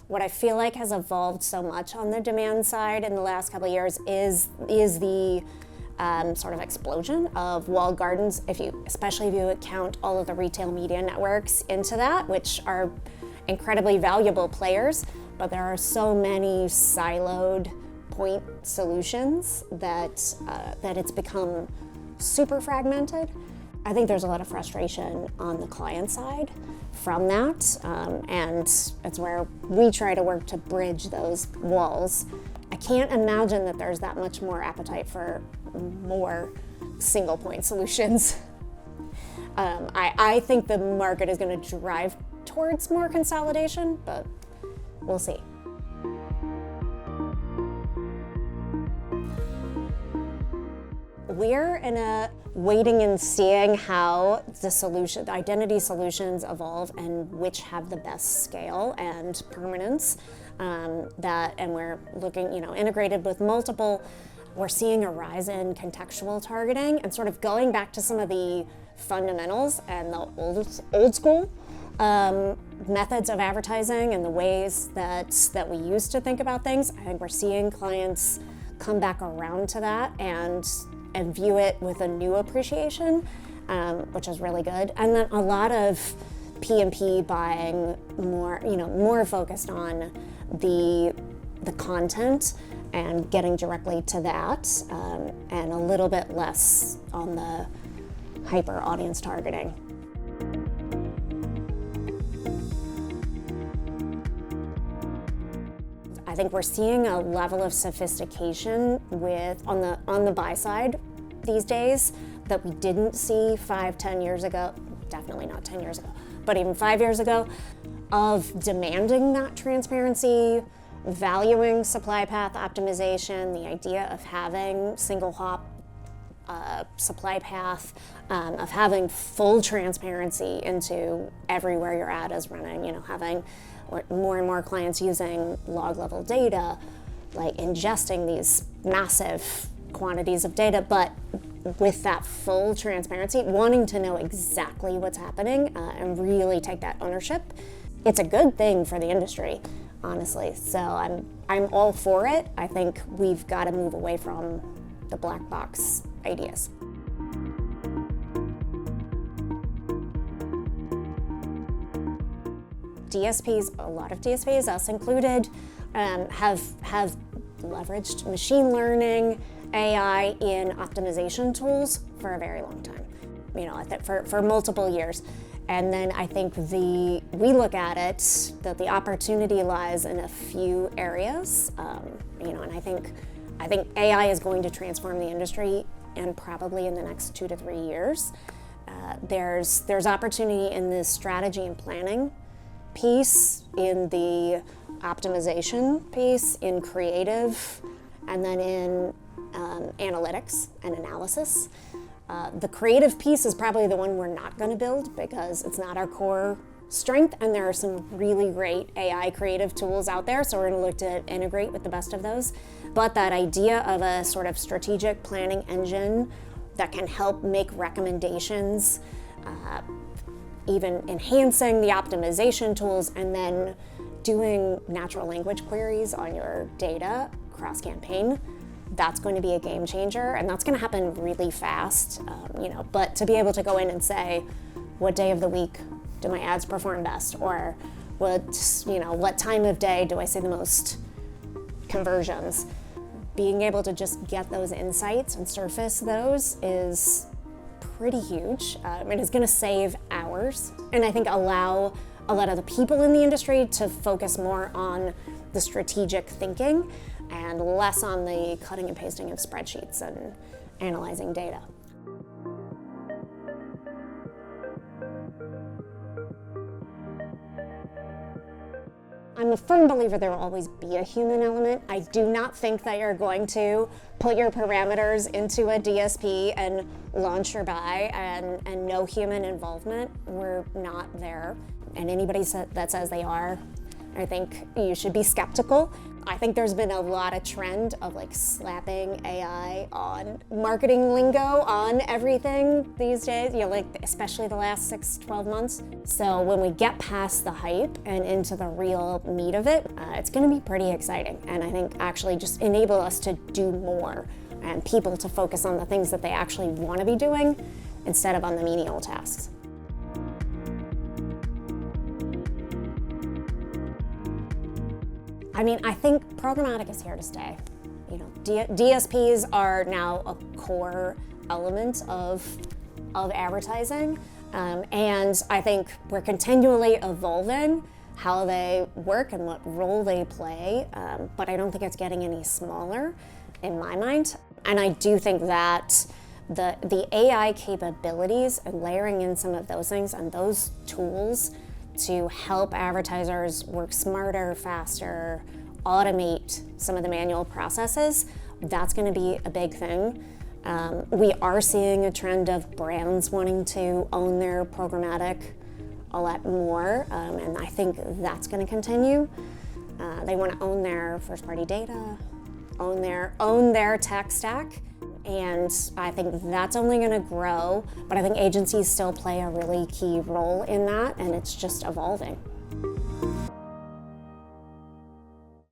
What I feel like has evolved so much on the demand side in the last couple of years is the sort of explosion of walled gardens, especially if you count all of the retail media networks into that, which are incredibly valuable players, but there are so many siloed point solutions that it's become super fragmented. I think there's a lot of frustration on the client side from that, and it's where we try to work to bridge those walls. I can't imagine that there's that much more appetite for more single point solutions. I think the market is going to drive towards more consolidation, but we'll see. We're in a waiting and seeing how the identity solutions evolve and which have the best scale and permanence. And we're looking, integrated with multiple. We're seeing a rise in contextual targeting and sort of going back to some of the fundamentals and the old school methods of advertising and the ways that we used to think about things. I think we're seeing clients come back around to that and view it with a new appreciation, which is really good. And then a lot of P&P buying more focused on the content and getting directly to that, and a little bit less on the hyper audience targeting. I think we're seeing a level of sophistication on the buy side these days that we didn't see 5-10 years ago, definitely not 10 years ago, but even 5 years ago, of demanding that transparency, valuing supply path optimization, the idea of having single hop supply path, of having full transparency into everywhere your ad is running, having more and more clients using log level data, like ingesting these massive quantities of data, but with that full transparency, wanting to know exactly what's happening and really take that ownership. It's a good thing for the industry, honestly. So I'm all for it. I think we've got to move away from the black box ideas. DSPs, a lot of DSPs, us included, have leveraged machine learning, AI in optimization tools for a very long time. I think for multiple years. And then I think we look at it that the opportunity lies in a few areas, and I think AI is going to transform the industry, and probably in the next 2 to 3 years. There's opportunity in the strategy and planning piece, in the optimization piece, in creative, and then in analytics and analysis. The creative piece is probably the one we're not going to build because it's not our core strength, and there are some really great AI creative tools out there, so we're going to look to integrate with the best of those. But that idea of a sort of strategic planning engine that can help make recommendations, even enhancing the optimization tools, and then doing natural language queries on your data cross-campaign, that's going to be a game changer, and that's going to happen really fast. But to be able to go in and say, what day of the week do my ads perform best, or what time of day do I see the most conversions? Being able to just get those insights and surface those is pretty huge. It is going to save hours, and I think allow a lot of the people in the industry to focus more on the strategic thinking and less on the cutting and pasting of spreadsheets and analyzing data. I'm a firm believer there will always be a human element. I do not think that you're going to put your parameters into a DSP and launch your buy and no human involvement. We're not there. And anybody that says they are, I think you should be skeptical. I think there's been a lot of trend of like slapping AI on marketing lingo on everything these days, like especially the last 6-12 months. So when we get past the hype and into the real meat of it, it's gonna be pretty exciting. And I think actually just enable us to do more and people to focus on the things that they actually wanna be doing instead of on the menial tasks. I mean, I think programmatic is here to stay. DSPs are now a core element of advertising, and I think we're continually evolving how they work and what role they play, but I don't think it's getting any smaller in my mind. And I do think that the AI capabilities and layering in some of those things and those tools to help advertisers work smarter, faster, automate some of the manual processes, that's going to be a big thing. We are seeing a trend of brands wanting to own their programmatic a lot more, and I think that's going to continue. They want to own their first-party data, own their tech stack, and I think that's only going to grow, but I think agencies still play a really key role in that, and it's just evolving.